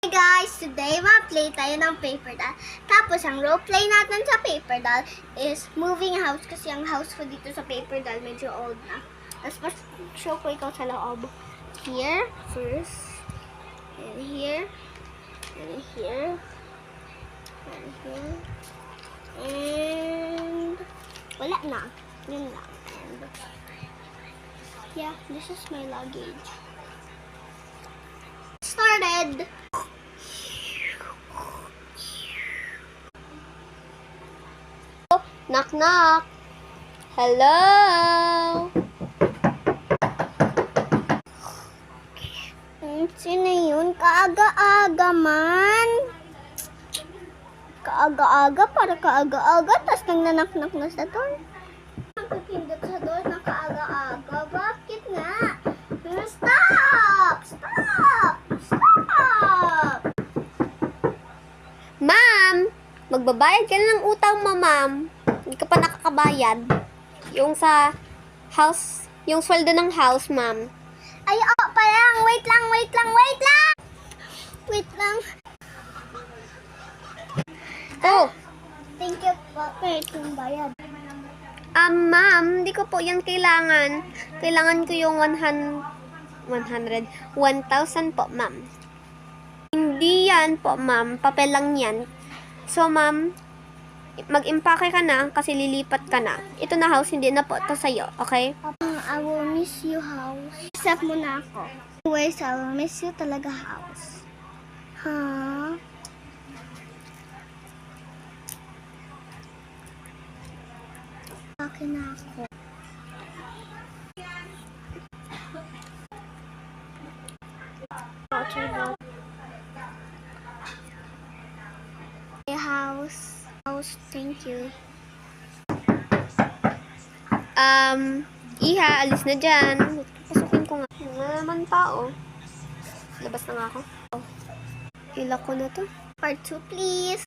Hey guys, today ma-play tayo ng paper doll. Tapos ang role play natin sa paper doll is moving house kasi ang house ko dito sa paper doll medyo old na. Tapos show ko ikaw sa loob. Here first, and here, and here, and here, and wala na. Yun lang. And yeah, this is my luggage. Started. Knock knock. Hello. Sino yun? Kaaga-aga man. Kaaga-aga, para kaaga-aga. Tapos nagnanak-nak na sa door. Nagpipindot sa door na kaaga-aga. Bakit nga? Stop! Stop! Stop! Ma'am, magbabayad ka na ng utang mo, ma'am. Hindi ka pa nakakabayad. Yung sa house, yung sweldo ng house, ma'am. Ay, oh, parang, wait lang. Wait lang. Oh, Thank you po. Wait, yung bayad. ma'am, hindi ko po yan kailangan. Kailangan ko yung 1,000 po, ma'am. Hindi yan po, ma'am. Papel lang yan. So, ma'am, mag-impake ka na kasi lilipat ka na. Ito na house, hindi na po ito sa'yo, okay? I will miss you, house. Accept mo na ako. Anyways, I will miss you talaga, house. Huh? Akin na ako. Hey, house. House, thank you. Iha, alis na dyan. Pasukin ko nga. Wala naman tao. Labas na nga ako. Ilak ko na to. Part 2, please.